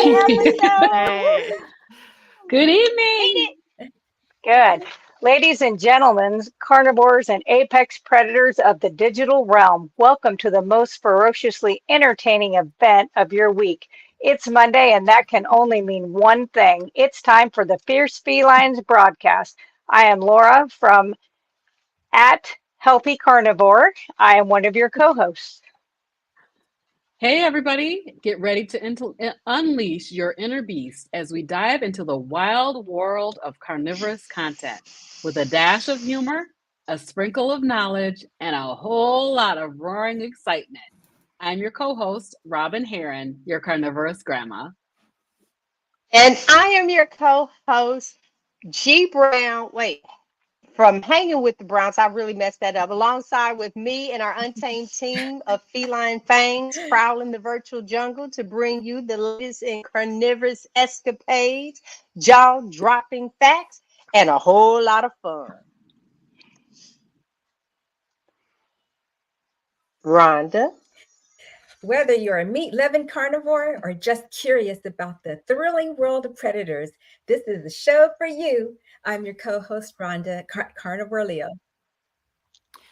episode. Hey. Good evening. Good. Ladies and gentlemen, carnivores and apex predators of the digital realm, welcome to the most ferociously entertaining event of your week. It's Monday, and that can only mean one thing. It's time for the Fierce Felines broadcast. I am Laura from at Healthy Carnivore. I am one of your co-hosts. Hey, everybody. Get ready to unleash your inner beast as we dive into the wild world of carnivorous content with a dash of humor, a sprinkle of knowledge, and a whole lot of roaring excitement. I'm your co-host, Robin Heron, your carnivorous grandma. And I am your co-host, G Brown. Wait, from Hanging with the Browns, I really messed that up. Alongside with me and our untamed team of feline fangs prowling the virtual jungle to bring you the latest in carnivorous escapades, jaw-dropping facts, and a whole lot of fun. Rhonda. Whether you're a meat-loving carnivore or just curious about the thrilling world of predators, this is the show for you. I'm your co-host, Rhonda, Carnivore Leo.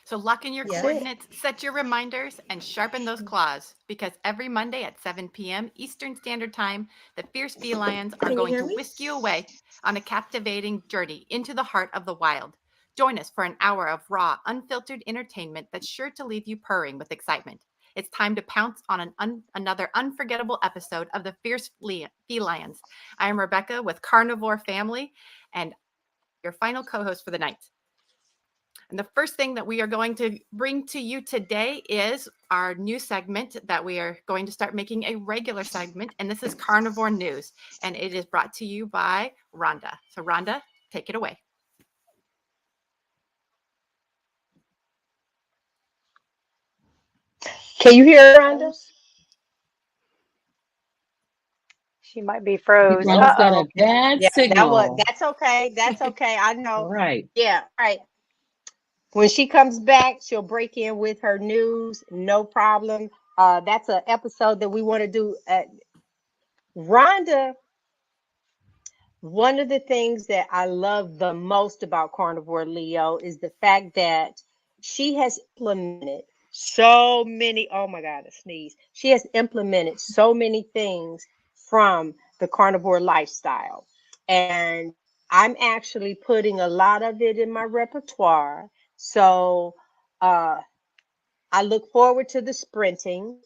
So lock in your Yes. coordinates, set your reminders, and sharpen those claws, because every Monday at 7 p.m. Eastern Standard Time, the Fierce Felines are Can you going hear to me? whisk you away on a captivating journey into the heart of the wild. Join us for an hour of raw, unfiltered entertainment that's sure to leave you purring with excitement. It's time to pounce on another unforgettable episode of the Fierce Felines. I am Rebecca with Carnivore Family and your final co-host for the night. And the first thing that we are going to bring to you today is our new segment that we are going to start making a regular segment. And this is Carnivore News. And it is brought to you by Rhonda. So Rhonda, take it away. Can you hear Rhonda? She might be froze. Rhonda's got Uh-oh. a bad Yeah, signal. that's okay. That's okay. I know. Right. Yeah, right. When she comes back, she'll break in with her news. No problem. That's an episode that we want to do. Rhonda, one of the things that I love the most about Carnivore Leo is the fact that she has implemented so many. Oh my God, a sneeze. She has implemented so many things from the carnivore lifestyle. And I'm actually putting a lot of it in my repertoire. So uh, I look forward to the sprinting.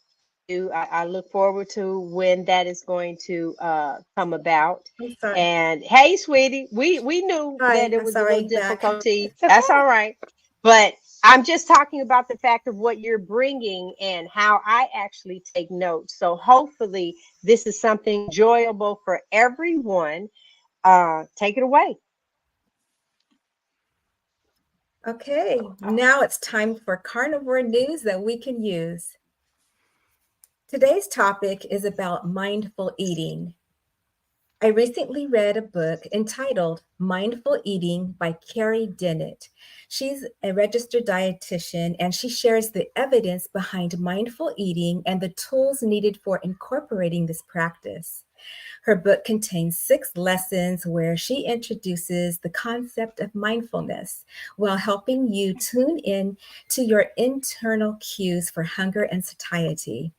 I look forward to when that is going to come about. I'm sorry. And hey, sweetie, we knew Hi, that it I'm was a sorry, little back. difficulty. It's okay. That's all right. But I'm just talking about the fact of what you're bringing and how I actually take notes. So hopefully this is something enjoyable for everyone. Take it away. Okay, now it's time for carnivore news that we can use. Today's topic is about mindful eating. I recently read a book entitled Mindful Eating by Carrie Dennett. She's a registered dietitian and she shares the evidence behind mindful eating and the tools needed for incorporating this practice. Her book contains 6 lessons where she introduces the concept of mindfulness while helping you tune in to your internal cues for hunger and satiety.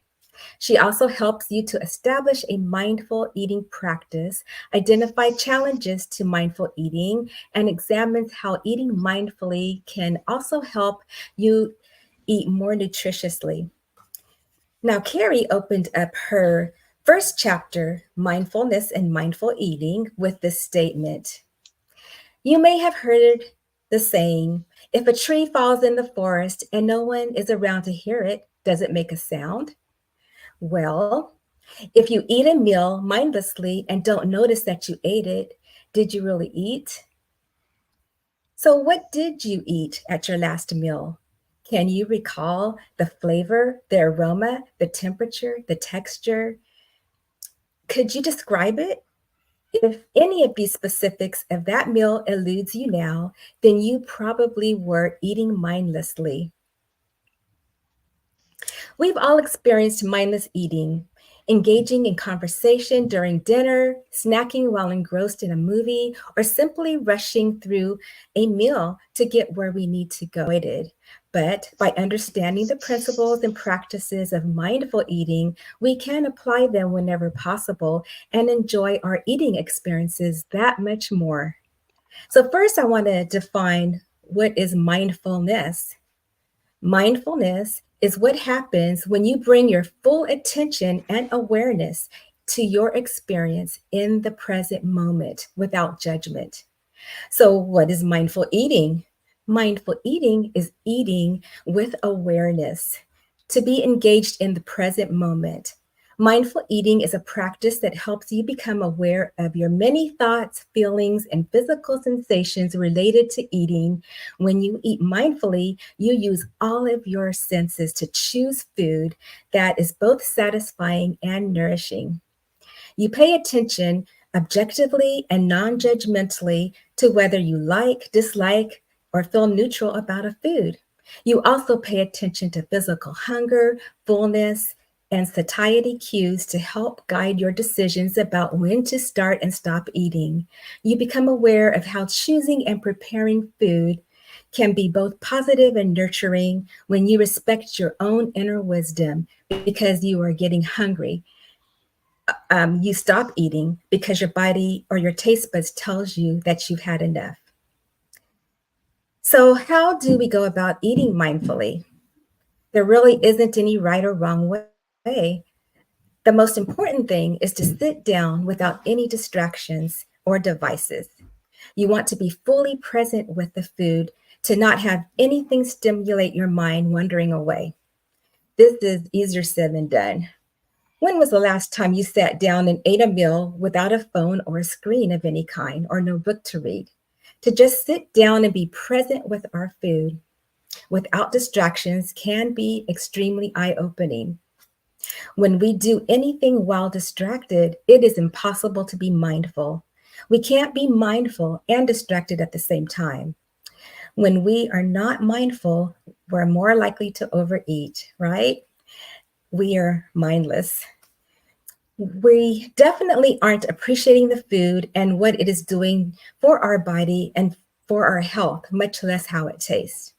She also helps you to establish a mindful eating practice, identify challenges to mindful eating, and examines how eating mindfully can also help you eat more nutritiously. Now, Carrie opened up her first chapter, Mindfulness and Mindful Eating, with this statement. You may have heard the saying, if a tree falls in the forest and no one is around to hear it, does it make a sound? Well, if you eat a meal mindlessly and don't notice that you ate it, did you really eat? So, what did you eat at your last meal? Can you recall the flavor, the aroma, the temperature, the texture? Could you describe it? If any of these specifics of that meal eludes you now, then you probably were eating mindlessly. We've all experienced mindless eating. engaging in conversation during dinner, snacking while engrossed in a movie, or simply rushing through a meal to get where we need to go. But by understanding the principles and practices of mindful eating, we can apply them whenever possible and enjoy our eating experiences that much more. So, first, I want to define what is mindfulness. Mindfulness is what happens when you bring your full attention and awareness to your experience in the present moment without judgment. So, what is mindful eating? Mindful eating is eating with awareness, to be engaged in the present moment. Mindful eating is a practice that helps you become aware of your many thoughts, feelings, and physical sensations related to eating. When you eat mindfully, you use all of your senses to choose food that is both satisfying and nourishing. You pay attention objectively and non judgmentally to whether you like, dislike, or feel neutral about a food. You also pay attention to physical hunger, fullness, and satiety cues to help guide your decisions about when to start and stop eating. You become aware of how choosing and preparing food can be both positive and nurturing when you respect your own inner wisdom because you are getting hungry. You stop eating because your body or your taste buds tells you that you've had enough. So, how do we go about eating mindfully? There really isn't any right or wrong way. The most important thing is to sit down without any distractions or devices. You want to be fully present with the food, to not have anything stimulate your mind wandering away. This is easier said than done. When was the last time you sat down and ate a meal without a phone or a screen of any kind or no book to read? To just sit down and be present with our food without distractions can be extremely eye opening. When we do anything while distracted, it is impossible to be mindful. We can't be mindful and distracted at the same time. When we are not mindful, we're more likely to overeat, right? We are mindless. We definitely aren't appreciating the food and what it is doing for our body and for our health, much less how it tastes.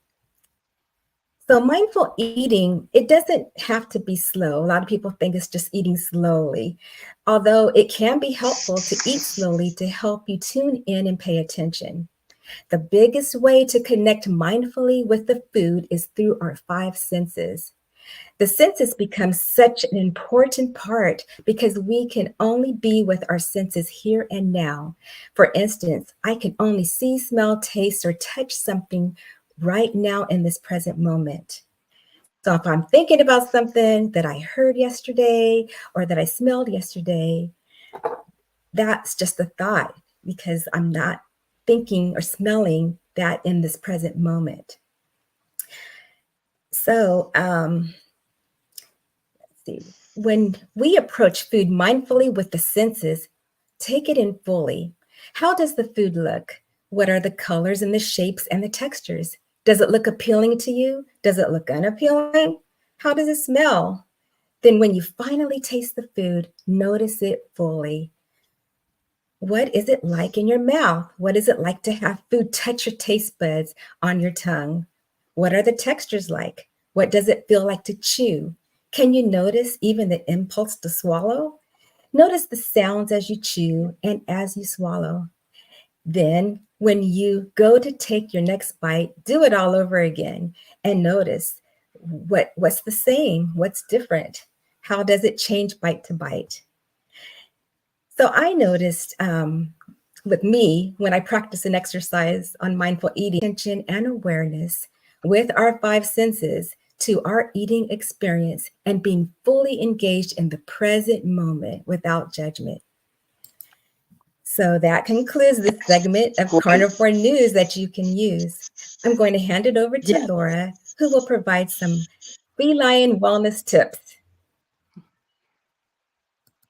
So, mindful eating, it doesn't have to be slow. A lot of people think it's just eating slowly, although it can be helpful to eat slowly to help you tune in and pay attention. The biggest way to connect mindfully with the food is through our five senses. The senses become such an important part because we can only be with our senses here and now. For instance, I can only see, smell, taste, or touch something right now in this present moment. So if I'm thinking about something that I heard yesterday or that I smelled yesterday, that's just a thought because I'm not thinking or smelling that in this present moment. So, see, when we approach food mindfully with the senses, take it in fully. How does the food look? What are the colors and the shapes and the textures? Does it look appealing to you? Does it look unappealing? How does it smell? Then, when you finally taste the food, notice it fully. What is it like in your mouth? What is it like to have food touch your taste buds on your tongue? What are the textures like? What does it feel like to chew? Can you notice even the impulse to swallow? Notice the sounds as you chew and as you swallow. Then, when you go to take your next bite, do it all over again and notice what's the same, what's different, how does it change bite to bite. So I noticed with me when I practice an exercise on mindful eating, attention and awareness with our five senses to our eating experience and being fully engaged in the present moment without judgment. So that concludes this segment of Great. Carnivore News that you can use. I'm going to hand it over to Yes. Laura, who will provide some feline wellness tips.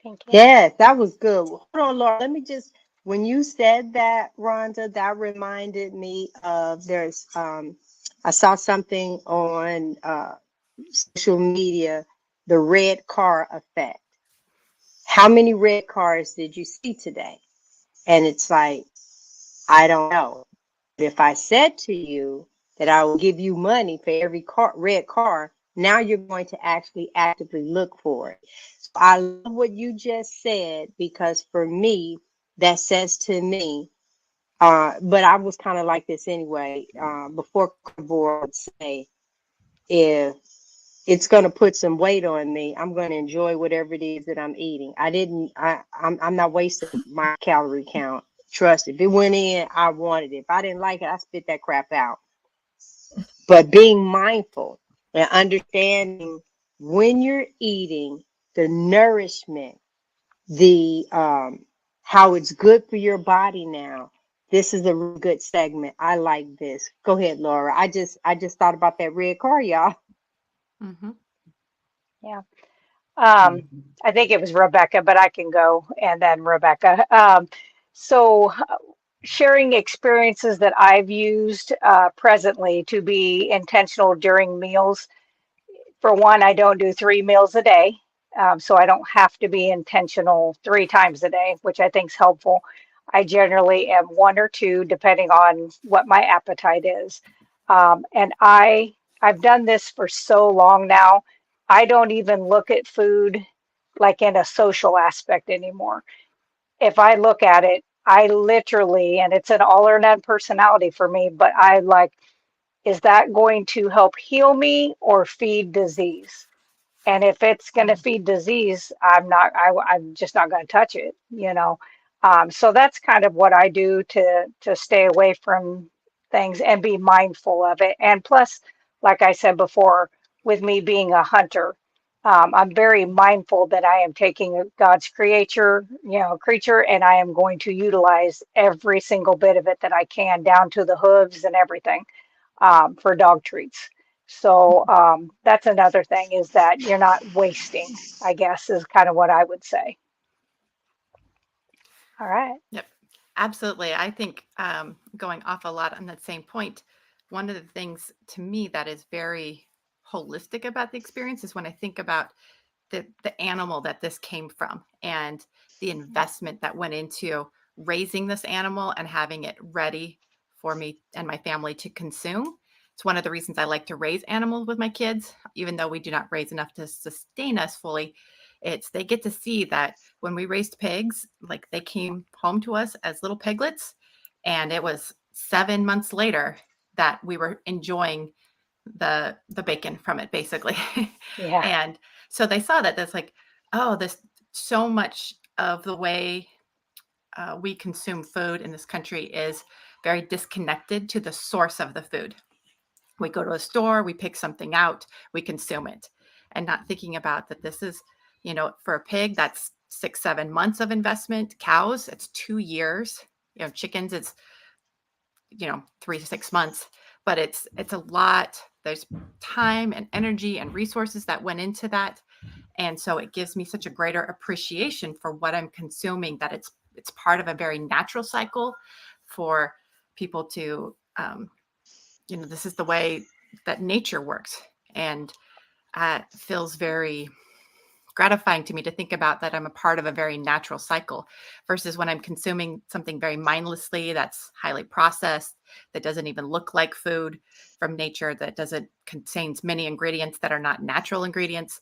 Thank you. Yes, that was good. Hold on, Laura. Let me just, when you said that, Rhonda, that reminded me of I saw something on social media, the red car effect. how many red cars did you see today? And it's like, I don't know. But if I said to you that I will give you money for every red car, now you're going to actually actively look for it. So I love what you just said, because for me, that says to me, but I was kind of like this anyway. Before Carnivore would say, if it's going to put some weight on me, I'm going to enjoy whatever it is that I'm eating. I'm not wasting my calorie count. Trust, if it went in, I wanted it. If I didn't like it, I spit that crap out. But being mindful and understanding when you're eating, the nourishment, the how it's good for your body now. This is a real good segment. I like this. Go ahead, Laura. I just thought about that red car, y'all. Mm-hmm. Yeah. Mhm. I think it was Rebecca, but I can go and then Rebecca. So sharing experiences that I've used presently to be intentional during meals. For one, I don't do 3 meals a day, so I don't have to be intentional 3 times a day, which I think is helpful. I generally am one or two, depending on what my appetite is. And I've done this for so long now. I don't even look at food like in a social aspect anymore. If I look at it, I literally, and it's an all or none personality for me, but I like, is that going to help heal me or feed disease? And if it's going to feed disease, I'm just not going to touch it, you know. So that's kind of what I do to stay away from things and be mindful of it. And plus, like I said before, with me being a hunter, I'm very mindful that I am taking God's creature, and I am going to utilize every single bit of it that I can, down to the hooves and everything, for dog treats. So that's another thing, is that you're not wasting, I guess, is kind of what I would say. All right. Yep, absolutely. I think going off a lot on that same point, one of the things to me that is very holistic about the experience is when I think about the animal that this came from and the investment that went into raising this animal and having it ready for me and my family to consume. It's one of the reasons I like to raise animals with my kids, even though we do not raise enough to sustain us fully. It's they get to see that when we raised pigs, like they came home to us as little piglets, and it was 7 months later that we were enjoying the bacon from it, basically. Yeah. And so they saw that there's like, oh, this so much of the way we consume food in this country is very disconnected to the source of the food. We go to a store, we pick something out, we consume it, and not thinking about that this is, for a pig, that's 6, 7 months of investment. Cows, it's 2 years. Chickens, it's 3 to 6 months, but it's a lot. There's time and energy and resources that went into that, and so it gives me such a greater appreciation for what I'm consuming, that it's part of a very natural cycle for people to this is the way that nature works, and feels very gratifying to me to think about that I'm a part of a very natural cycle, versus when I'm consuming something very mindlessly, that's highly processed, that doesn't even look like food from nature, that doesn't contains many ingredients that are not natural ingredients.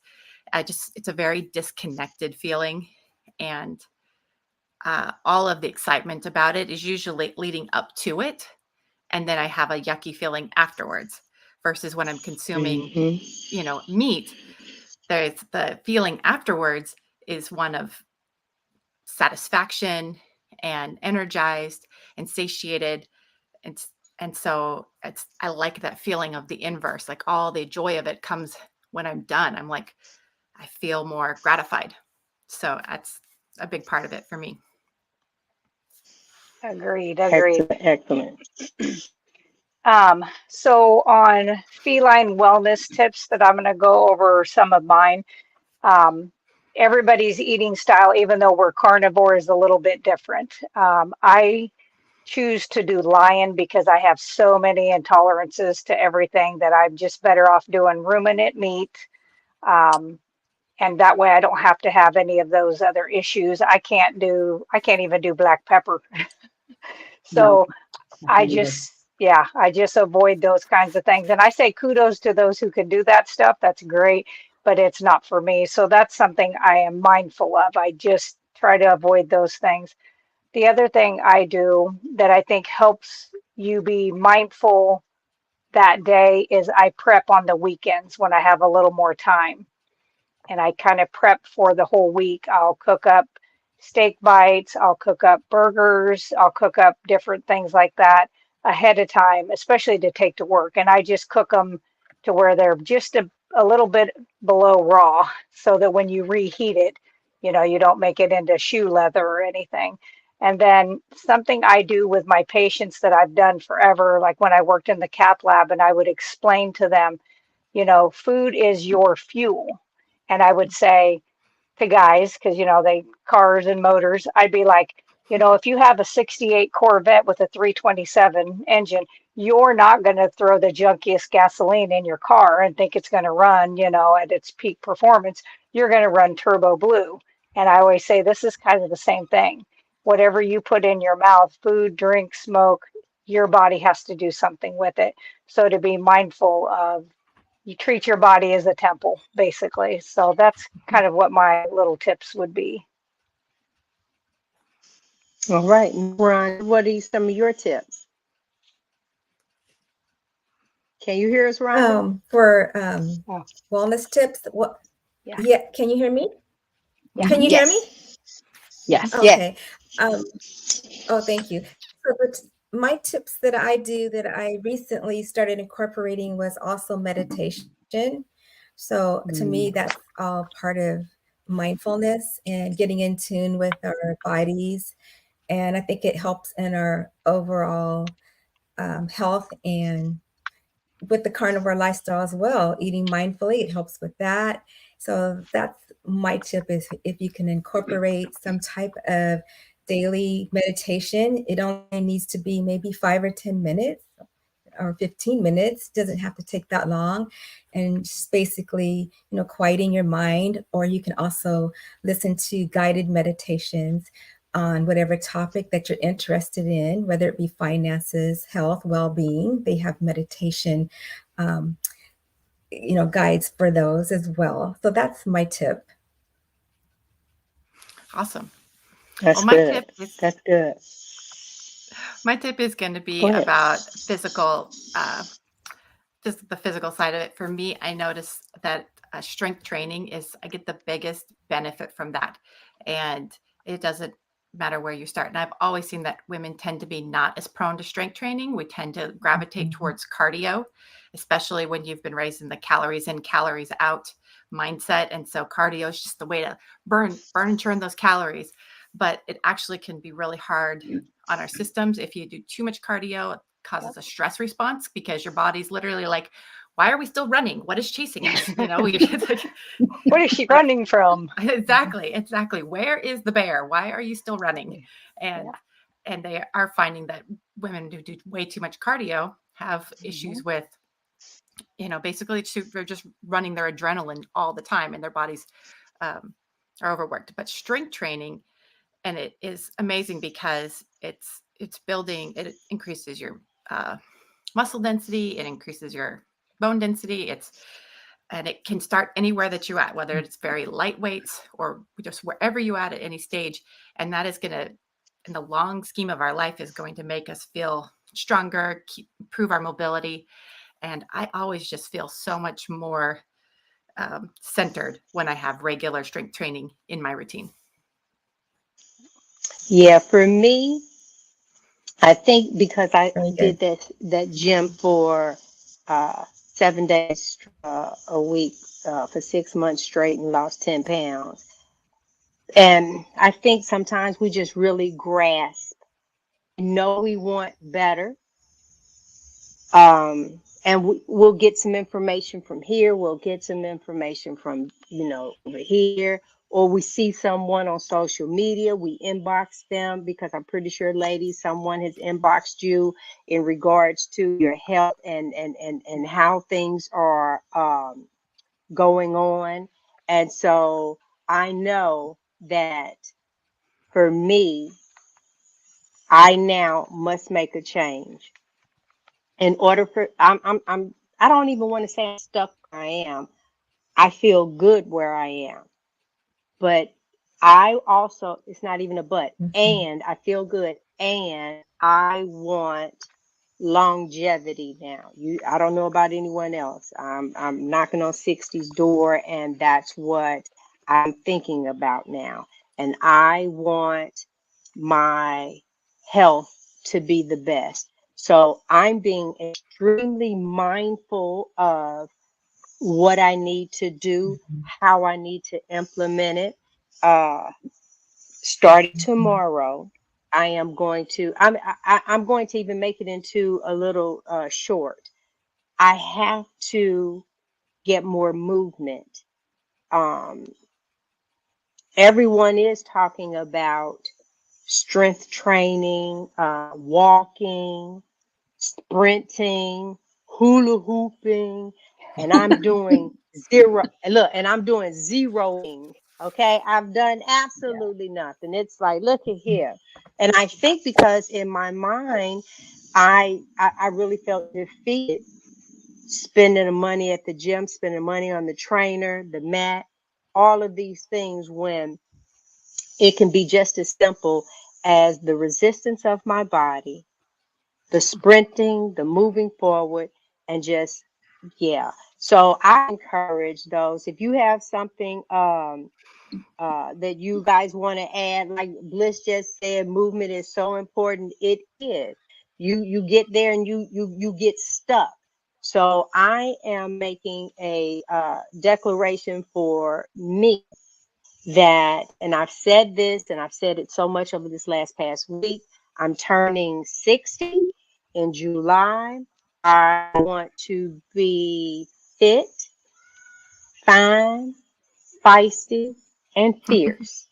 It's a very disconnected feeling, and all of the excitement about it is usually leading up to it, and then I have a yucky feeling afterwards. Versus when I'm consuming, meat, there's the feeling afterwards is one of satisfaction and energized and satiated. And and so I like that feeling of the inverse, like all the joy of it comes when I'm done. I'm like, I feel more gratified. So that's a big part of it for me. Agreed. Agreed. Excellent, excellent. So on feline wellness tips that I'm going to go over some of mine. Um, Everybody's eating style, even though we're carnivore, is a little bit different. I choose to do lion because I have so many intolerances to everything that I'm just better off doing ruminant meat, um, And that way I don't have to have any of those other issues. I can't even do black pepper. No, So I I can't either. just, yeah, I just avoid those kinds of things. And I say kudos to those who can do that stuff. That's great, but it's not for me. So that's something I am mindful of. I just try to avoid those things. The other thing I do that I think helps you be mindful that day is I prep on the weekends when I have a little more time, and I kind of prep for the whole week. I'll cook up steak bites, I'll cook up burgers, I'll cook up different things like that ahead of time, especially to take to work. And I just cook them to where they're just a little bit below raw so that when you reheat it, you don't make it into shoe leather or anything. And then something I do with my patients that I've done forever, like when I worked in the cath lab, and I would explain to them, food is your fuel. And I would say to guys, because, they cars and motors, I'd be like, if you have a 68 Corvette with a 327 engine, you're not going to throw the junkiest gasoline in your car and think it's going to run, at its peak performance. You're going to run turbo blue. And I always say this is kind of the same thing. Whatever you put in your mouth, food, drink, smoke, your body has to do something with it. So to be mindful of, you treat your body as a temple, basically. So that's kind of what my little tips would be. All right, Ron, what are some of your tips? Can you hear us, Rhonda? For Oh, wellness tips, what? yeah. Yeah, can you hear me? Yeah. Can you hear me? Yes. Yes. Okay. Oh, thank you. So my tips that I do that I recently started incorporating was also meditation. So to me, Mm. that's all part of mindfulness and getting in tune with our bodies. And I think it helps in our overall health and with the carnivore lifestyle as well, eating mindfully, it helps with that. So that's my tip is if you can incorporate some type of daily meditation, it only needs to be maybe 5 or 10 minutes or 15 minutes, doesn't have to take that long. And just basically, quieting your mind, or you can also listen to guided meditations on whatever topic that you're interested in, whether it be finances, health, well-being. They have meditation, um, guides for those as well. So that's my tip. Awesome. That's Well, my good. tip is That's good. going to be Go ahead. about just the physical side of it. For me, I notice that strength training I get the biggest benefit from that. And it doesn't matter where you start. And I've always seen that women tend to be not as prone to strength training. We tend to gravitate towards cardio, especially when you've been raised in the calories in, calories out mindset. And so cardio is just the way to burn and churn those calories. But it actually can be really hard on our systems. If you do too much cardio, it causes a stress response because your body's literally like, why are we still running? What is chasing us? It's like, What is she running from? exactly. Where is the bear? Why are you still running? And Yeah. and they are finding that women who do way too much cardio have issues with, basically they're just running their adrenaline all the time and their bodies are overworked. But strength training, and it is amazing because it's building, it increases your muscle density, it increases your bone density. And it can start anywhere that you're at, whether it's very lightweight or just wherever you at any stage. And that is going to, in the long scheme of our life, is going to make us feel stronger, improve our mobility. And I always just feel so much more centered when I have regular strength training in my routine. Yeah, for me, I think because I Very did good. that gym for 7 days a week for 6 months straight and lost 10 pounds. And I think sometimes we just really grasp, we want better. And we'll get some information from here. We'll get some information from, over here. Or we see someone on social media, we inbox them because I'm pretty sure, ladies, someone has inboxed you in regards to your health and how things are going on. And so I know that for me, I now must make a change in order for I don't even want to say I'm stuck where I am. I feel good where I am. But I also, it's not even a but, Mhm. and I feel good, and I want longevity now. I don't know about anyone else. I'm knocking on 60's door, and that's what I'm thinking about now. And I want my health to be the best. So I'm being extremely mindful of what I need to do, Mhm. how I need to implement it. Starting Mhm. tomorrow, I am going to. I'm going to even make it into a little short. I have to get more movement. Um, Everyone is talking about strength training, walking, sprinting, hula hooping, and I'm doing zero. Look, and I'm doing zeroing. Okay, I've done Yeah. absolutely nothing. It's like, look at here, and I think because in my mind, I really felt defeated spending the money at the gym, spending money on the trainer, the mat, all of these things when it can be just as simple as the resistance of my body, the sprinting, the moving forward, and just, yeah. So I encourage those. If you have something that you guys want to add, like Bliss just said, movement is so important. It is. You get there and you get stuck. So I am making a declaration for me that, and I've said this and I've said it so much over this past week, I'm turning 60 in July. I want to be fit, fine, feisty, and fierce.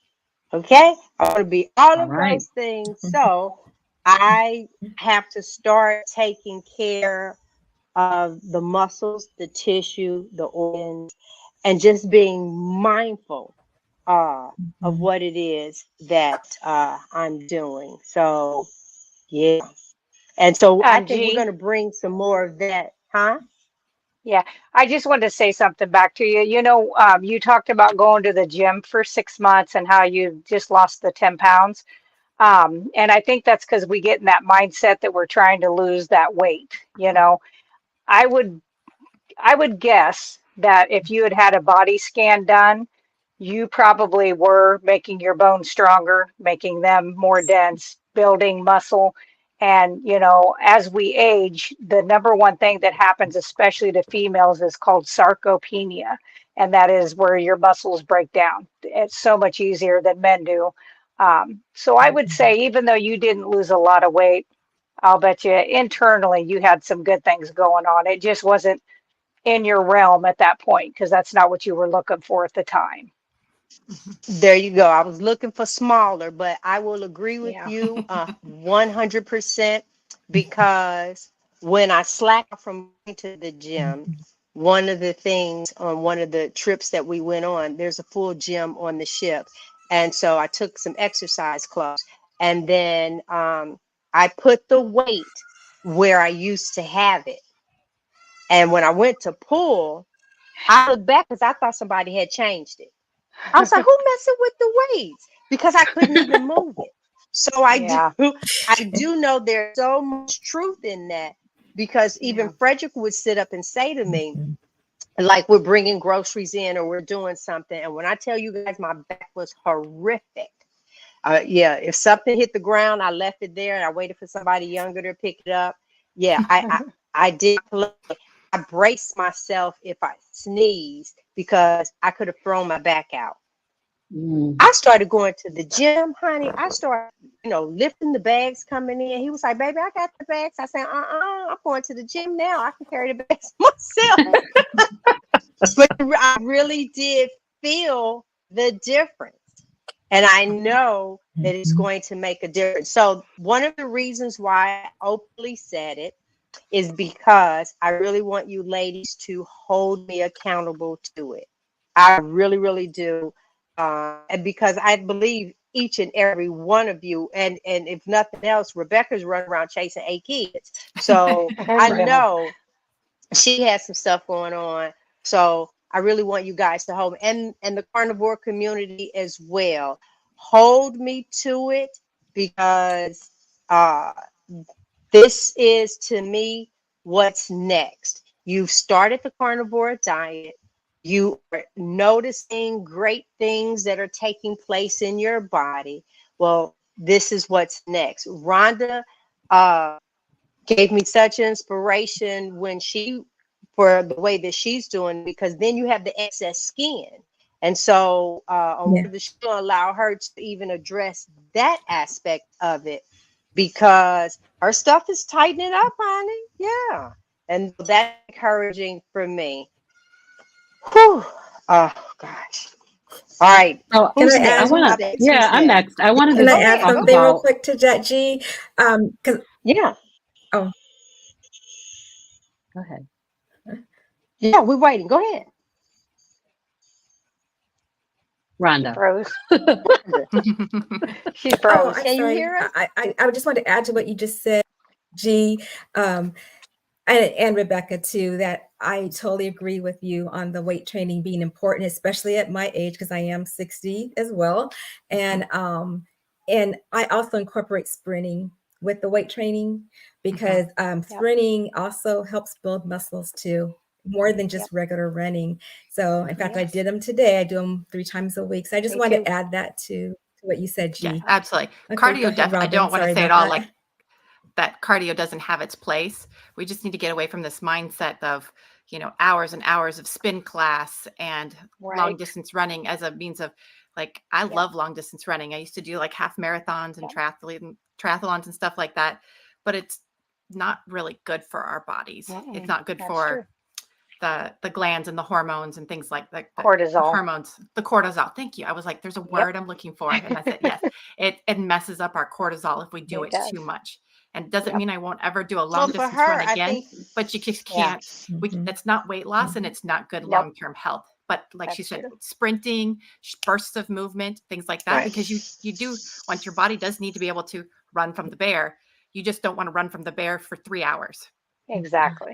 Okay? I want to be all All of right. those things. So I have to start taking care of the muscles, the tissue, the organs, and just being mindful uh, of Mhm. what it is that I'm doing. So, yeah. And so I think we're going G, to bring some more of that, huh? yeah, I just wanted to say something back to you. You talked about going to the gym for 6 months and how you just lost the 10 pounds. And I think that's because we get in that mindset that we're trying to lose that weight. I would I would guess that if you had had a body scan done, you probably were making your bones stronger, making them more dense, building muscle. And, as we age, the number one thing that happens, especially to females, is called sarcopenia. And that is where your muscles break down. It's so much easier than men do. So I would say, even though you didn't lose a lot of weight, I'll bet you internally you had some good things going on. It just wasn't in your realm at that point because that's not what you were looking for at the time. There you go. I was looking for smaller, but I will agree with Yeah. you 100% because when I slack from going to the gym, one of the things on one of the trips that we went on, there's a full gym on the ship. And so I took some exercise clothes and then I put the weight where I used to have it. And when I went to pull, I looked back because I thought somebody had changed it. I was like, who messing with the weights? Because I couldn't even move it. So I do Yeah. I do know there's so much truth in that because even Yeah. Frederick would sit up and say to me, Mhm. like we're bringing groceries in or we're doing something. And when I tell you guys my back was horrific. Yeah, if something hit the ground, I left it there and I waited for somebody younger to pick it up. Yeah, I did play. I braced myself if I sneezed because I could have thrown my back out. Mm. I started going to the gym, honey. I started, lifting the bags coming in. He was like, baby, I got the bags. I said, I'm going to the gym now. I can carry the bags myself. But I really did feel the difference. And I know that it's Mhm. going to make a difference. So one of the reasons why I openly said it is because I really want you ladies to hold me accountable to it. I really, really do. And because I believe each and every one of you, and if nothing else, Rebecca's running around chasing 8 kids. So I I know. know she has some stuff going on. So I really want you guys to hold me, and the carnivore community as well. Hold me to it, because uh, this is, to me, what's next. You've started the carnivore diet. You are noticing great things that are taking place in your body. Well, this is what's next. Rhonda uh, gave me such inspiration when she, for the way that she's doing, because then you have the excess skin. And so on Yeah. the show, allow her to even address that aspect of it, because her stuff is tightening up, honey. Yeah. And that's encouraging for me. Whew. Oh, gosh. All right. So Can Who's I I next? add? want Who's to, next? yeah, Who's I'm next? next. I wanted Can to I Go add talk ahead. Go something real about, quick to that, G? 'Cause Yeah. oh, go ahead, Yeah, we're waiting. Go ahead. She Rhonda. froze. She oh, froze. I'm Can you sorry. hear us? I just want to add to what you just said, G. Um, and Rebecca too, that I totally agree with you on the weight training being important, especially at my age, because I am 60 as well. And I also incorporate sprinting with the weight training, because Yep. sprinting also helps build muscles too, more than Yep. just regular running. So in fact, I Yes. did them today. I do them 3 times a week. So I just Me wanted too. to add that to what you said, Yes, G. absolutely. Okay, go Cardio ahead, I Robin. don't want to Sorry say at about all that. like that cardio doesn't have its place. We just need to get away from this mindset of, hours and hours of spin class and long Right. distance running as a means of, like, I Yep. love long distance running. I used to do like half marathons and Yep. triathlons and stuff like that, but it's not really good for our bodies. It's not good That's true. for the glands and the hormones and things like that. The Cortisol. hormones, the cortisol. Thank you. I was like, there's a Yep. word I'm looking for. And I said, yes, it messes up our cortisol if we do It it does. too much. And it doesn't Yep. mean I won't ever do a Well, long for distance run her, I again, think, but you just Yeah. can't. It's not weight loss and it's not good Nope. long-term health. But like she That's said, true. sprinting, bursts of movement, things like that, right. because you do want, your body does need to be able to run from the bear. You just don't want to run from the bear for 3 hours. Exactly.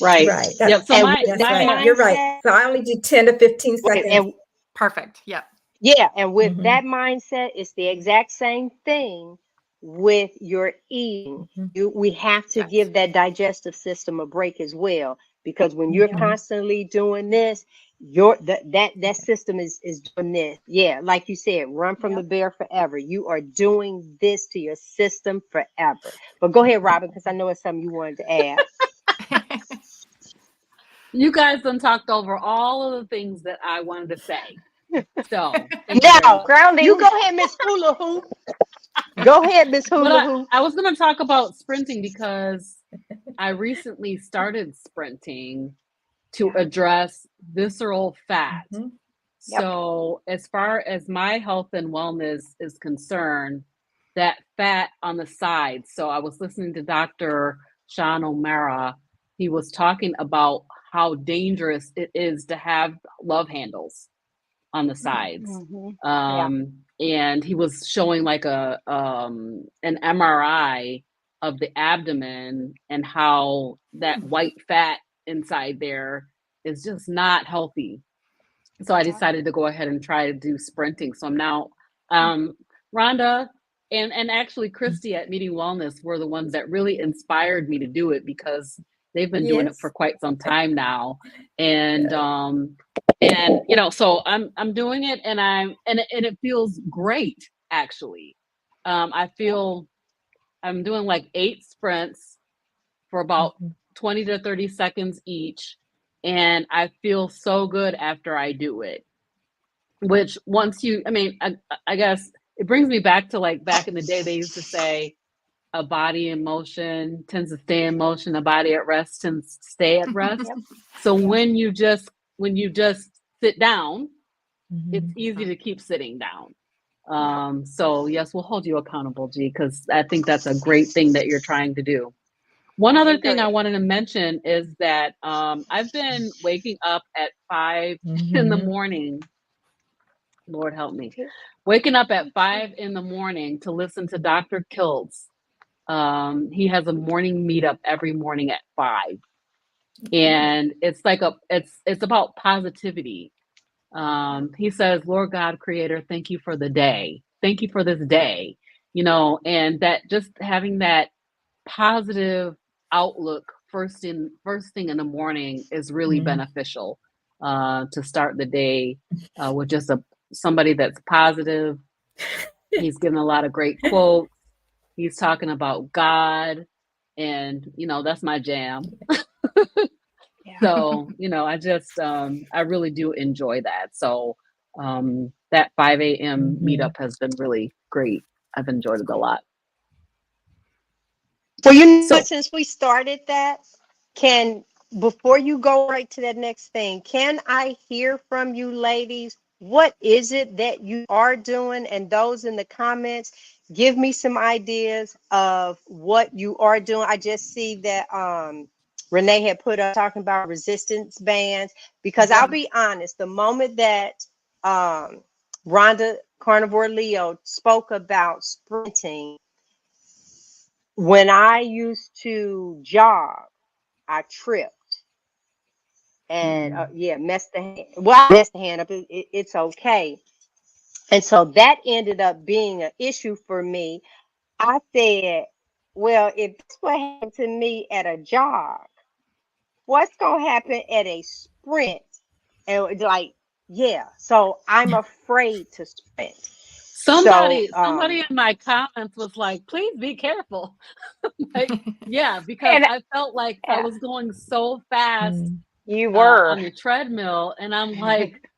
Right. Right. Yep. So And with That's that right. You're right. mindset, So I only do 10 to 15 right, seconds. and Perfect. Yep. yeah, and with Mhm, that mindset, it's the exact same thing with your eating. mhm, We have to Yes. give that digestive system a break as well, because when you're Yep. mhm. constantly doing this, that system is doing this. Yeah, like you said, run from the Yep. bear forever. You are doing this to your system forever. But go ahead, Robin, because I know it's something you wanted to add. You guys done talked over all of the things that I wanted to say. So thank you very Now, much. Grounding. you go ahead, Miss Hula Hoop. Go ahead, Miss But Hula Hoop. I was going to talk about sprinting because I recently started sprinting to Yeah. address visceral fat. Mhm. Yep. So, as far as my health and wellness is concerned, that fat on the sides. So, I was listening to Dr. Sean O'Mara. He was talking about how dangerous it is to have love handles on the sides. Yeah. And he was showing like an MRI of the abdomen and how that white fat inside there is just not healthy. So I Yeah. decided to go ahead and try to do sprinting. So I'm now Rhonda and actually Christy at Meeting Wellness were the ones that really inspired me to do it, because they've been doing it for Yes. quite some time now. And Yeah. so I'm doing it, and it feels great actually. I Yep. feel I'm doing like 8 sprints for about Mhm. 20 to 30 seconds each, and I feel so good after I do it. Which once I guess it brings me back to, like, back in the day they used to say a body in motion tends to stay in motion, a body at rest tends to stay at rest. Yep. So Yep. when you just sit down, it's Mhm. easy to keep sitting down. So yes, we'll hold you accountable, G, because I think that's a great thing that you're trying to do. One I other thing I agree. wanted to mention is that I've been waking up at 5 in the Mhm. morning. Lord help me. Waking up at 5 in the morning to listen to Dr. Kiltz. He has a morning meetup every morning at 5. And it's like it's about positivity. He says, Lord God, creator, thank you for the day. Thank you for this day. And that just having that positive outlook first thing in the morning is really Mhm. beneficial to start the day with just somebody that's positive. He's given a lot of great quotes. He's talking about God, and that's my jam. Yeah. So, I really do enjoy that. So, that 5 a.m. Mhm. meetup has been really great. I've enjoyed it a lot. Well, you know what, So, since we started that, before you go right to that next thing, can I hear from you ladies? What is it that you are doing? And those in the comments, give me some ideas of what you are doing. I just see that Renee had put up talking about resistance bands, because I'll be honest, the moment that Rhonda Carnivore Leo spoke about sprinting, when I used to jog, I tripped and messed the hand. Well, I messed the hand up. It's okay. And so that ended up being an issue for me. I said, well, if this what happened to me at a jog, what's gonna happen at a sprint? And it's like, yeah. So I'm afraid to sprint. So somebody in my comments was like, please be careful. Like, yeah, because And I felt like I yeah, was going so fast Mhm. you were. on the treadmill, and I'm like,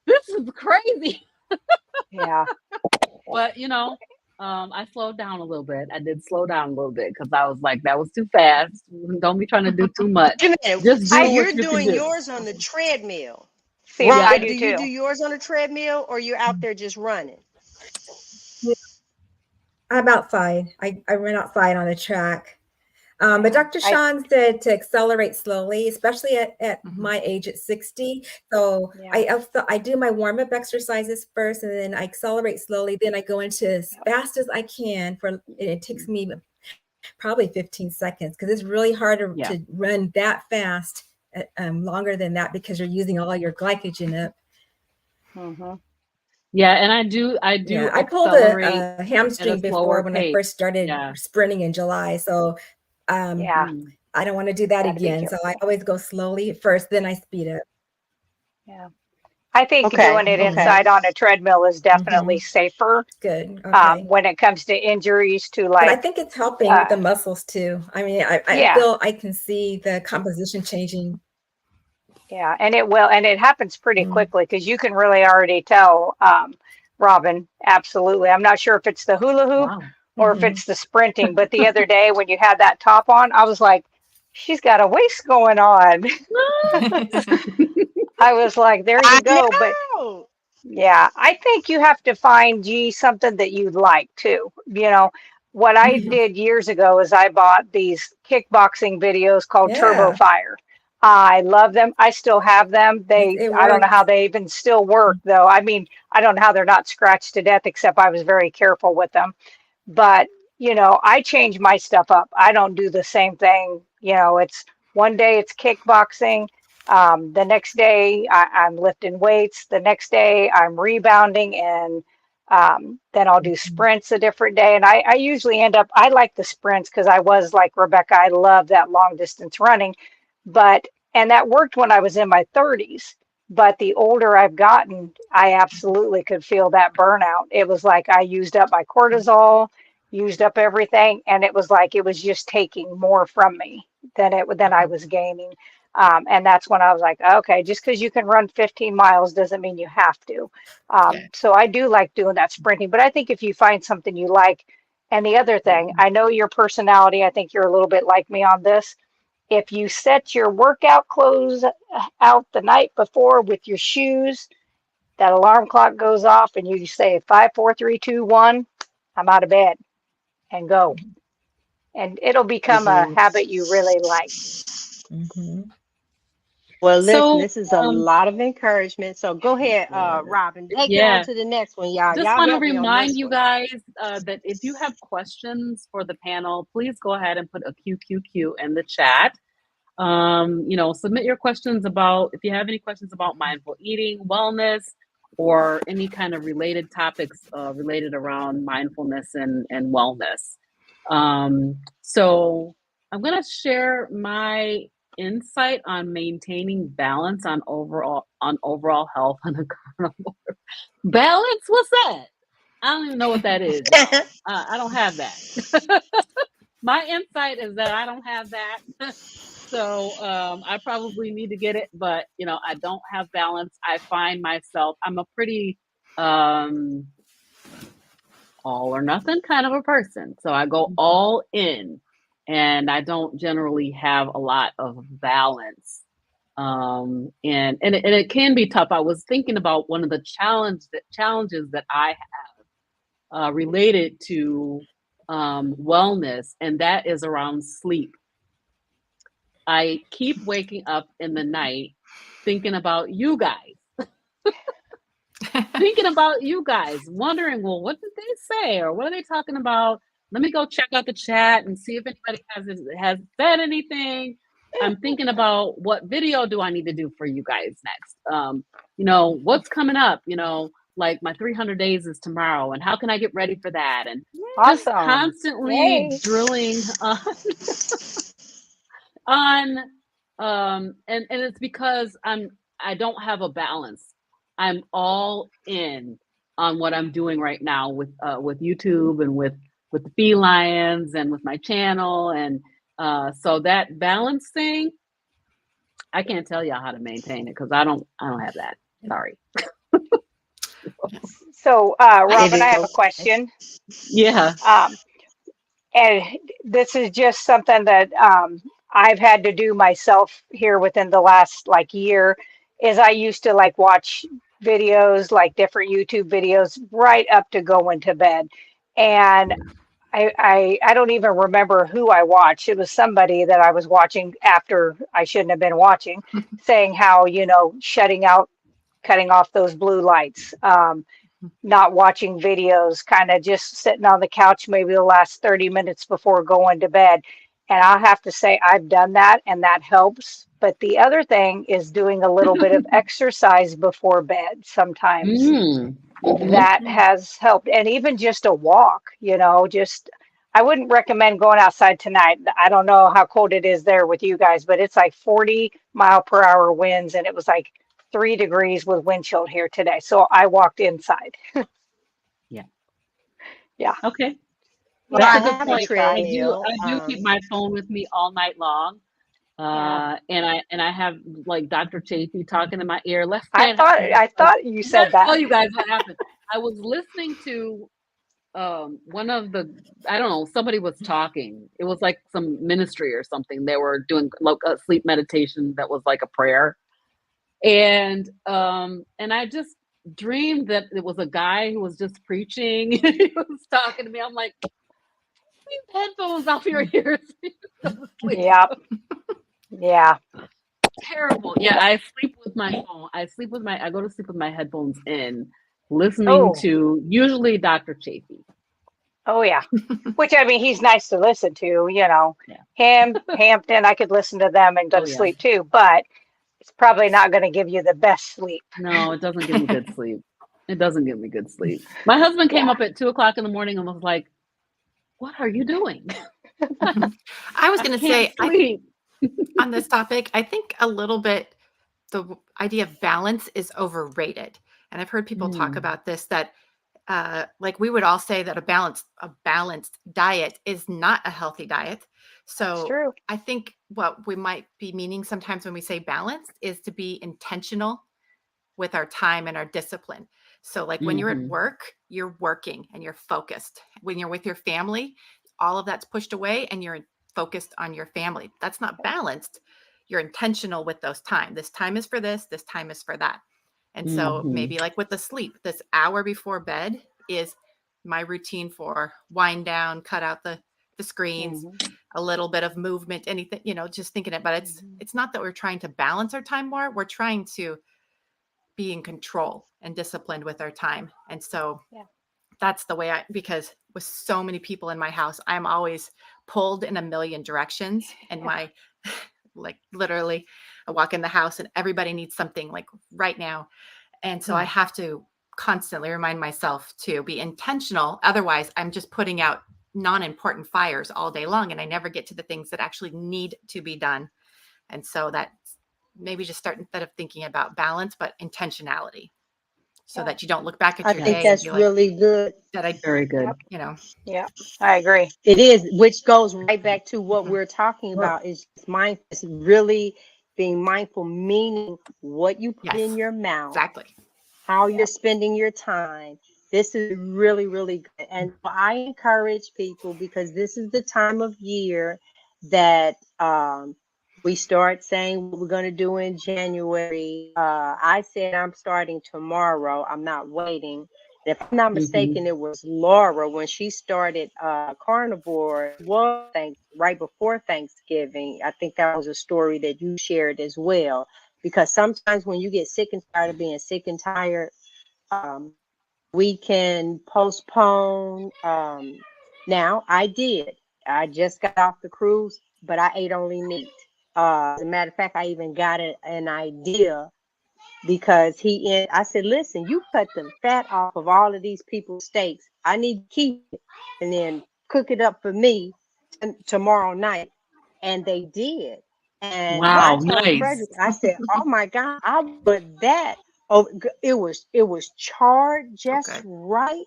this is crazy. Yeah. But I slowed down a little bit. I did slow down a little bit because I was like, that was too fast. Don't be trying to do too much. wait a minute. Just So do I what you're you can doing do. yours on the treadmill. see. I Yeah. Rhonda, do do you too. do yours on a treadmill, or you're out there just running? Yeah, I'm outside. I run outside on the track. But Yeah. Dr. Sean said to accelerate slowly, especially at Mhm. my age at 60. So Yeah. I do my warm-up exercises first, and then I accelerate slowly. Then I go into as fast as I can and it takes me probably 15 seconds, because it's really hard Yeah. to run that fast longer than that, because you're using all your glycogen up. Mm-hmm. Yeah. And I do Yeah, I pulled accelerate a at a hamstring before slower when I pace. first started Yeah. sprinting in July. So Yeah. Mm. I don't want to do that Got to be again. So I careful. always go slowly first, then I speed up. Yeah. I think doing Okay, it Mhm. okay. inside on a treadmill is definitely Mhm. safer Good. Okay. when it comes to injuries to But I like, think it's helping with uh, the muscles too. I mean, I yeah, feel I can see the composition changing. yeah. And it will, and it happens pretty Mm. quickly because you can really already tell, Robin, absolutely. I'm not sure if it's the hula hoop Wow. or if Mhm. it's the sprinting, but the other day when you had that top on, I was like, she's got a waist going on. I was like, there you I go. But know. yeah, I think you have to find G something that you like too. What I did years ago is I bought these kickboxing videos called Turbo Yeah, Fire. I love them. I still have them. it I don't know how works. they even still work though. I mean, I don't know how they're not scratched to death, except I was very careful with them. But, I change my stuff up. I don't do the same thing. It's one day it's kickboxing. The next day I'm lifting weights. The next day I'm rebounding, and then I'll do Mhm. sprints a different day. And I usually I like the sprints because I was like Rebecca. I love that long distance running. And that worked when I was in my 30s. But the older I've gotten, I absolutely could feel that burnout. It was like I used up my cortisol, used up everything, and it was like it was just taking more from me than I was gaining. And that's when I was like, okay, just because you can run 15 miles doesn't mean you have to. Yeah. So I do like doing that sprinting, but I think if you find something you like, and the other thing, I know your personality, I think you're a little bit like me on this. If you set your workout clothes out the night before with your shoes, that alarm clock goes off and you say 5, 4, 3, 2, 1, I'm out of bed, and go. and it'll become a habit you really like. Mhm. Well, listen, So, this is a lot of encouragement. So go ahead, Robin. Take it on yeah, to the next one, y'all. just Y'all want to help me on remind this you one. guys that if you have questions for the panel, please go ahead and put a QQQ in the chat. Submit your questions about, if you have any questions about mindful eating, wellness, or any kind of related topics related around mindfulness and wellness. So I'm going to share my insight on maintaining balance on overall health on a carnivore. Balance? What's that? I don't even know what that is, y'all. I don't have that. My insight is that I don't have that. So I probably need to get it, but I don't have balance. I find myself, I'm a pretty all or nothing kind of a person. So I go all in, and I don't generally have a lot of balance. And it can be tough. I was thinking about one of the challenges that I have related to wellness, and that is around sleep. I keep waking up in the night thinking about you guys. Thinking about you guys, wondering, well, what did they say, or what are they talking about? Let me go check out the chat and see if anybody has said anything. I'm thinking about what video do I need to do for you guys next. What's coming up? Like my 300 days is tomorrow, and how can I get ready for that? And just Awesome. constantly Yay. drilling on and it's because I don't have a balance. I'm all in on what I'm doing right now with YouTube and with the FeLions and with my channel, and so that balance thing, I can't tell y'all how to maintain it because I don't have that. Sorry. So, Robin, I have a question. Yeah. And this is just something that I've had to do myself here within the last like year, is I used to like watch videos, like different YouTube videos right up to going to bed. And I don't even remember who I watched. It was somebody that I was watching after I shouldn't have been watching, saying how, shutting out, cutting off those blue lights, not watching videos, kind of just sitting on the couch maybe the last 30 minutes before going to bed. And I'll have to say I've done that and that helps. But the other thing is doing a little bit of exercise before bed sometimes. That has helped. And even just a walk, just I wouldn't recommend going outside tonight. I don't know how cold it is there with you guys, but it's like 40-mile-per-hour winds, and it was like 3 degrees with wind chill here today. So I walked inside. Yeah. Yeah. Okay. Well, That's I a good have a point. treadmill. I do keep my phone with me all night long. Yeah. And I have like Dr. Chafee talking in my ear left I hand. thought you I'm gonna said that. tell you guys what happened. I was listening to one of the, I don't know, somebody was talking. It was like some ministry or something. They were doing like a sleep meditation that was like a prayer. And I just dreamed that it was a guy who was just preaching. He was talking to me. I'm like, these headphones off your ears. Yep. Yeah. Terrible. Yeah, I sleep with my phone. I go to sleep with my headphones in, listening Oh, to usually Dr. Chafee. oh yeah. Which I mean, he's nice to listen to, Yeah. Him, Hampton, I could listen to them and go Oh to yeah. sleep too, but it's probably not going to give you the best sleep. No, it doesn't give me good sleep. It doesn't give me good sleep. My husband came Yeah. up at 2:00 in the morning and was like, "What are you doing?" I was I going to can't say, sleep. on this topic, I think a little bit the idea of balance is overrated. And I've heard people talk about this, that like we would all say that a balanced diet is not a healthy diet. That's So true. I think what we might be meaning sometimes when we say balance is to be intentional with our time and our discipline. So like when you're at work, you're working and you're focused. When you're with your family, all of that's pushed away and you're focused on your family. That's not balanced. You're intentional with those time. This time is for this time is for that. And so maybe like with the sleep, this hour before bed is my routine for wind down, cut out the the screens, Mhm. a little bit of movement, anything, just thinking it. But it's not that we're trying to balance our time more. We're trying to be in control and disciplined with our time. And so that's the way because with so many people in my house, I'm always pulled in a million directions. And my, like literally, I walk in the house and everybody needs something like right now. And so I have to constantly remind myself to be intentional. Otherwise, I'm just putting out non-important fires all day long, and I never get to the things that actually need to be done. And so that maybe just start, instead of thinking about balance, but intentionality, so that you don't look back at I your think day and that's be like, really good. that I, Very good. Yeah, I agree. It is, which goes right back to what we're talking about is mindfulness, really being mindful, meaning what you put in yes, your mouth, exactly. how you're spending your time. This is really, really good. And I encourage people, because this is the time of year that we start saying what we're going to do in January. I said I'm starting tomorrow. I'm not waiting. If I'm not mistaken, it was Laura when she started Carnivore. It was right before Thanksgiving. I think that was a story that you shared as well. Because sometimes when you get sick and tired of being sick and tired, we can postpone. Now, I did. I just got off the cruise, but I ate only meat. As a matter of fact, I even got an idea because I said, listen, you cut the fat off of all of these people's steaks. I need to keep it and then cook it up for me tomorrow night. And they did. And I Wow, told nice. Frederick, I said, oh my God, I put that. Oh, it was charred just right.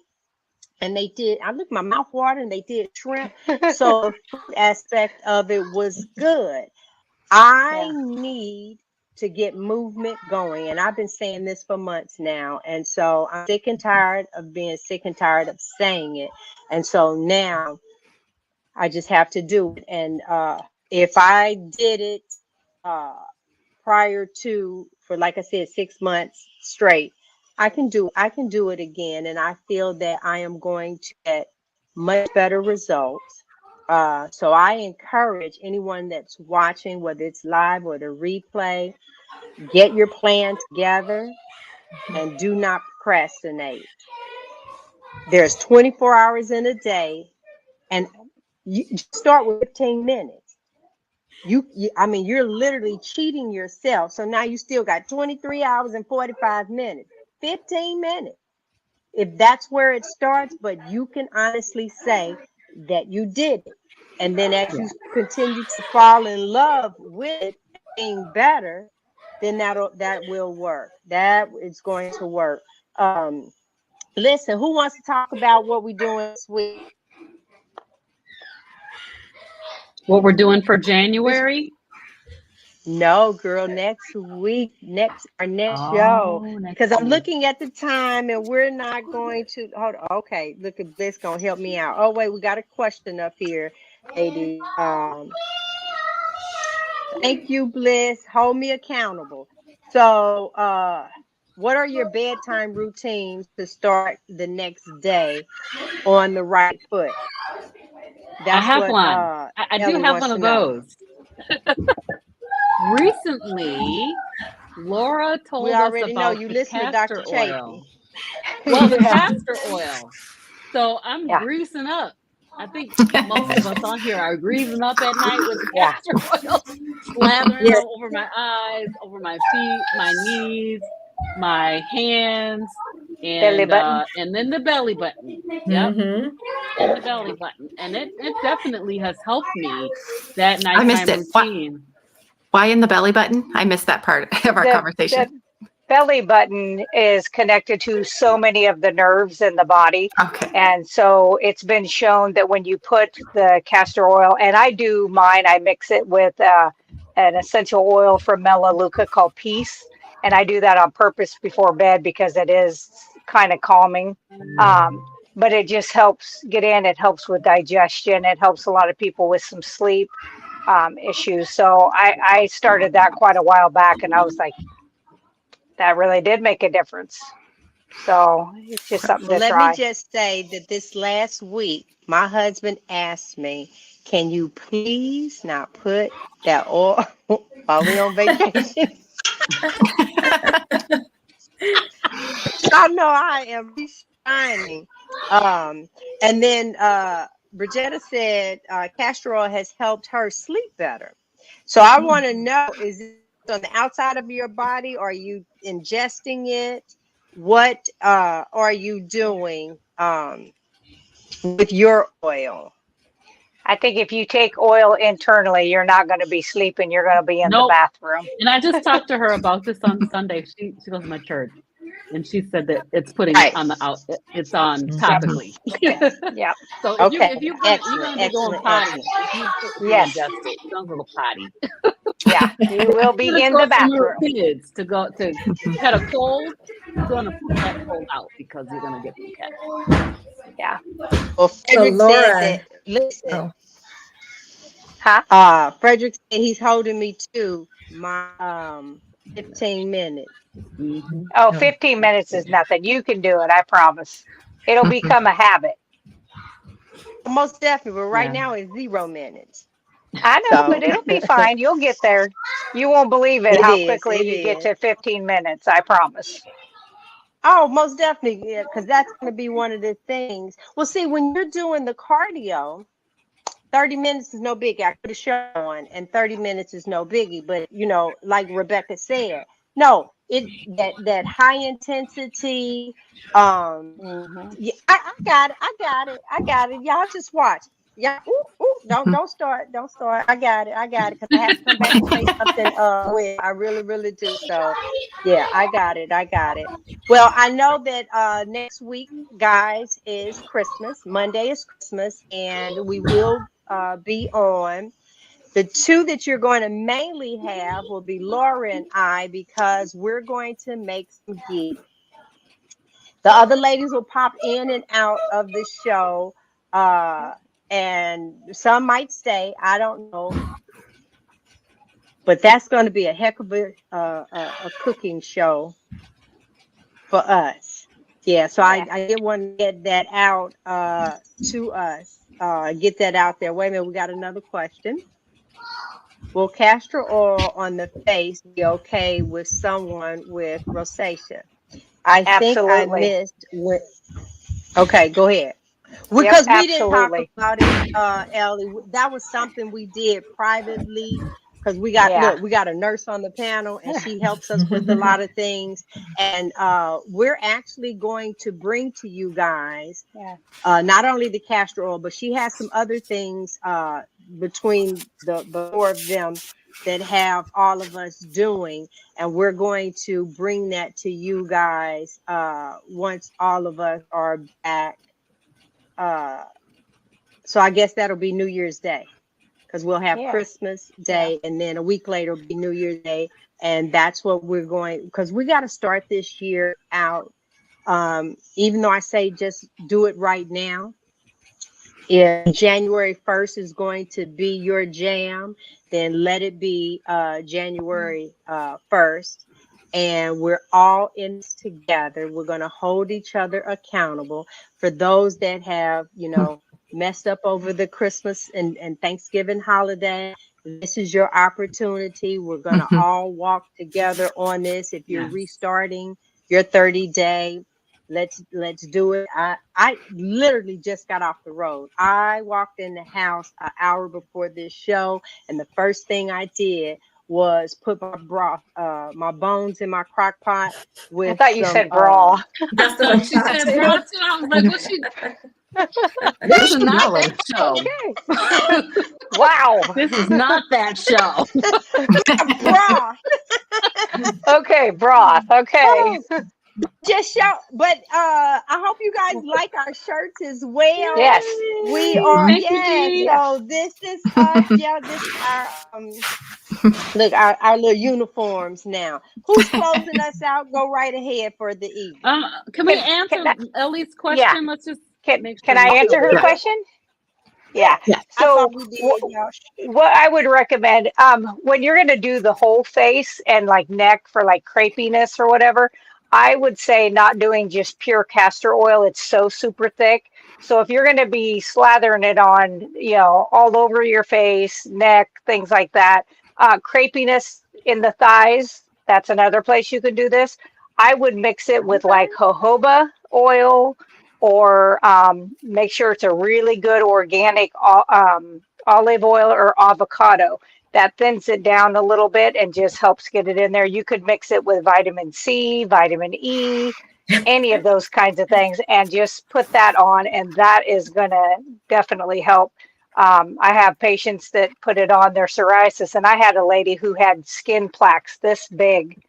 And they did, I looked my mouth water and they did shrimp. So the food aspect of it was good. I need to get movement going. And I've been saying this for months now. And so I'm sick and tired of being sick and tired of saying it. And so now I just have to do it. And if I did it prior to, for like I said, 6 months straight, I can do it again. And I feel that I am going to get much better results. So I encourage anyone that's watching, whether it's live or the replay, get your plan together and do not procrastinate. There's 24 hours in a day, and you start with 15 minutes. I mean, you're literally cheating yourself. So now you still got 23 hours and 45 minutes, 15 minutes. If that's where it starts, but you can honestly say that you did it. And then as you continue to fall in love with it being better, then that will work. That is going to work. Listen, who wants to talk about what we're doing this week? What we're doing for January? No, girl, next week, our next show. Because I'm looking at the time and we're not going to hold on. Okay, look at Bliss gonna help me out. Oh, wait, we got a question up here, lady. Thank you, Bliss. Hold me accountable. So what are your bedtime routines to start the next day on the right foot? I have what one. I do Ellie have wants one to of know. those. Recently, Laura We told us already know about you the listen to castor Dr. oil. Chapin. Well, the castor oil. So I'm Yeah. greasing up. I think most of us on here are greasing up at night with the castor oil, slathering it all over my eyes, over my feet, my knees, my hands, Belly button. and then the belly button. Yep. And the belly button. And it definitely has helped me, that I missed nighttime it. routine. Why in the belly button? I missed that part of our conversation. The belly button is connected to so many of the nerves in the body. Okay. And so it's been shown that when you put the castor oil, and I do mine, I mix it with an essential oil from Melaleuca called Peace. And I do that on purpose before bed because it is kind of calming. But it just helps get in. It helps with digestion. It helps a lot of people with some sleep issues. So I started that quite a while back, and I was like, that really did make a difference. So it's just something Well, to let me try. just say that this last week, my husband asked me, "Can you please not put that oil while we on vacation?" I know I am shining. And then Bridgetta said castor oil has helped her sleep better. So I want to know, is it on the outside of your body? Are you ingesting it? What are you doing with your oil? I think if you take oil internally, you're not going to be sleeping. You're going to be in the Nope. bathroom. And I just talked to her about this on Sunday. She goes to my church, and she said that it's putting Right. on the out. It's on Mhm. topically. Yep. So Okay. if you're Excellent. gonna be going Excellent. potty, Excellent. if you Yes. ingest it, don't go potty. Yeah. You will be It's in the for little bathroom. kids to go to had a cold. You're gonna put that cold out because you're gonna get some cat. Yeah. Well, So Frederick said Laura, that. Listen, oh, Huh? Frederick said he's holding me to my 15 minutes. Mm-hmm. Oh, no. 15 minutes is nothing. You can do it. I promise. It'll become a habit. Most definitely, but right Yeah. now it's 0 minutes. I know, So but it'll be fine. You'll get there. You won't believe it it how is. quickly It you get is. to 15 minutes. I promise. Oh, most definitely, yeah, because that's going to be one of the things. Well, see, when you're doing the cardio, 30 minutes is no biggie. I put a show on, and 30 minutes is no biggie. But like Rebecca said, no, that high intensity. Hmm. Yeah, I got it. I got it. I got it. Y'all just watch. Yeah. Ooh, ooh, don't start. Don't start. I got it. I got it. Because I have to come back and say something. I really, really do. So, yeah, I got it. I got it. Well, I know that next week, guys, is Christmas. Monday is Christmas, and we will be on. The two that you're going to mainly have will be Laura and I, because we're going to make some gifts. The other ladies will pop in and out of the show, and some might stay. I don't know, but that's going to be a heck of a cooking show for us. Yeah, so Yeah. I did want to get that out to us. Get that out there. Wait a minute, we got another question. Will castor oil on the face be okay with someone with rosacea? I think I Absolutely. missed what. Okay, go ahead. Yep. Because we didn't talk Absolutely. about it, Ellie. That was something we did privately, because Yeah. we got a nurse on the panel, and she helps us with a lot of things. And we're actually going to bring to you guys Yeah. not only the castor oil, but she has some other things between the four of them that have all of us doing, and we're going to bring that to you guys once all of us are back. So I guess that'll be New Year's Day, because we'll have Yeah. Christmas Day, and then a week later will be New Year's Day. And that's what we're going, because we got to start this year out. Even though I say just do it right now, if January 1st is going to be your jam, then let it be January 1st. And we're all in this together. We're going to hold each other accountable. For those that have, messed up over the Christmas and Thanksgiving holiday, this is your opportunity. We're going to all walk together on this. If you're Yes. restarting your 30-day, let's do it. I literally just got off the road. I walked in the house an hour before this show, and the first thing I did was put my broth, my bones in my crock pot I with thought you some said bra. That's what I She thought said, too. bro, too. I was like, what she? This is not that show. Okay. Wow. This is not that show. broth. Okay. Broth. Okay. Oh, just show, but I hope you guys like our shirts as well. Yes. We are, Thank you, yes, G. Yes. so this is us. Yeah, this is our look, our little uniforms now. Who's closing us out? Go right ahead for the evening. Can we Can answer I, Ellie's yeah. question? Let's just Can make can sure I we answer her cover it. question? Yeah. Yeah, I So thought we did, y'all. what I would recommend, when you're going to do the whole face and like neck for like crepiness or whatever, I would say not doing just pure castor oil. It's so super thick. So if you're going to be slathering it on, all over your face, neck, things like that, crepiness in the thighs, that's another place you could do this. I would mix it with like jojoba oil, or make sure it's a really good organic olive oil or avocado. That thins it down a little bit and just helps get it in there. You could mix it with vitamin C, vitamin E, any of those kinds of things, and just put that on, and that is going to definitely help. I have patients that put it on their psoriasis, and I had a lady who had skin plaques this big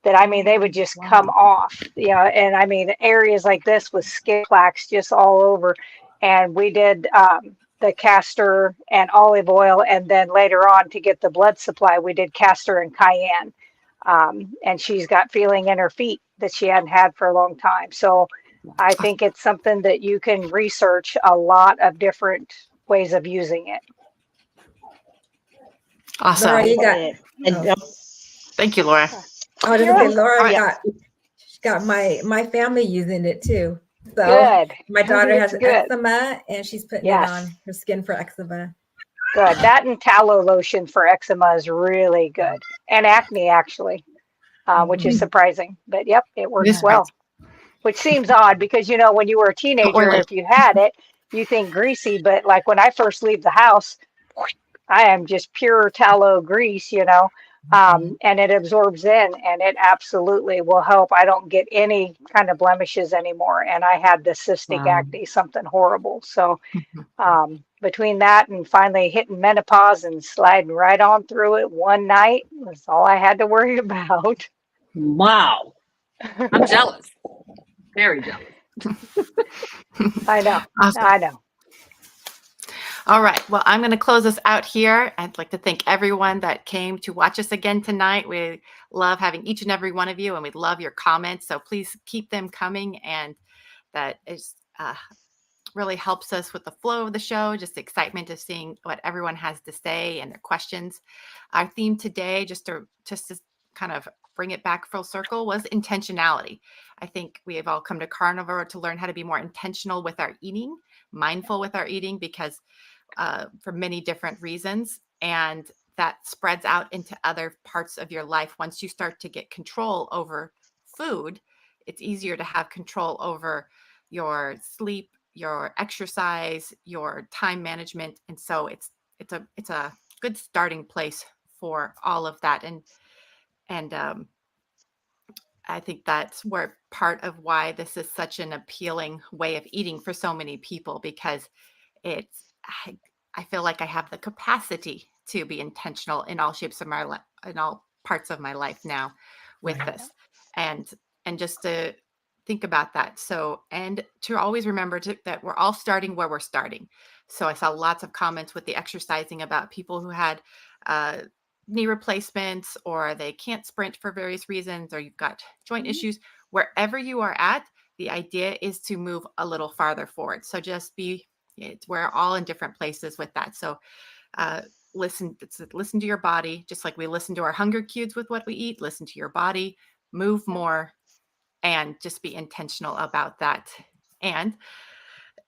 that, I mean, they would just come off, and I mean, areas like this with skin plaques just all over. And we did the castor and olive oil, and then later on, to get the blood supply, we did castor and cayenne. And she's got feeling in her feet that she hadn't had for a long time. So I think it's something that you can research a lot of different ways of using it. Awesome. Laura, you got. And, Thank you, Laura. I was gonna say, Laura Oh, yeah. got my family using it too. So Good. my daughter has It's good. eczema, and she's putting Yes. it on her skin for eczema. Good. That and tallow lotion for eczema is really good. And acne, actually, which is surprising. But yep, it works is well. Which seems odd because, when you were a teenager, Oily. if you had it, you think greasy. But like when I first leave the house, I am just pure tallow grease, and it absorbs in, and it absolutely will help. I don't get any kind of blemishes anymore. And I had the cystic Wow. acne, something horrible. So between that and finally hitting menopause and sliding right on through it one night was all I had to worry about. Wow. I'm jealous. Very jealous. I know. Awesome. I know. All right. Well, I'm going to close us out here. I'd like to thank everyone that came to watch us again tonight. We love having each and every one of you, and we love your comments. So please keep them coming. And that is really helps us with the flow of the show, just the excitement of seeing what everyone has to say and their questions. Our theme today, just to kind of bring it back full circle, was intentionality. I think we have all come to Carnivore to learn how to be more intentional with our eating, mindful with our eating, because for many different reasons. And that spreads out into other parts of your life. Once you start to get control over food, it's easier to have control over your sleep, your exercise, your time management. And so it's a good starting place for all of that. And I think that's where part of why this is such an appealing way of eating for so many people, because I feel like I have the capacity to be intentional in all shapes of my life, in all parts of my life now with this, and just to think about that. So, and to always remember that we're all starting where we're starting. So I saw lots of comments with the exercising about people who had knee replacements, or they can't sprint for various reasons, or you've got joint issues. Wherever you are at, the idea is to move a little farther forward. So just we're all in different places with that. So listen to your body, just like we listen to our hunger cues with what we eat. Listen to your body, move more, and just be intentional about that. And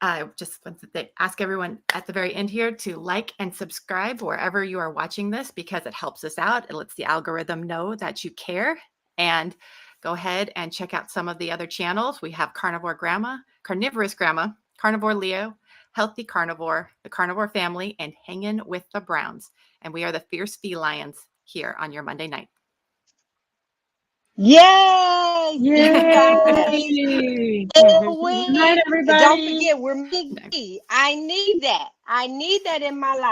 I just want to ask everyone at the very end here to like and subscribe wherever you are watching this, because it helps us out. It lets the algorithm know that you care. And go ahead and check out some of the other channels. We have Carnivore Grandma, Carnivorous Grandma, Carnivore Leo, Healthy Carnivore, the Carnivore Family, and Hangin' with the Browns. And we are the Fierce FeLions here on your Monday night. Yay! Yay! Good Good night, everybody. Don't forget, we're Mickey. I need that. I need that in my life.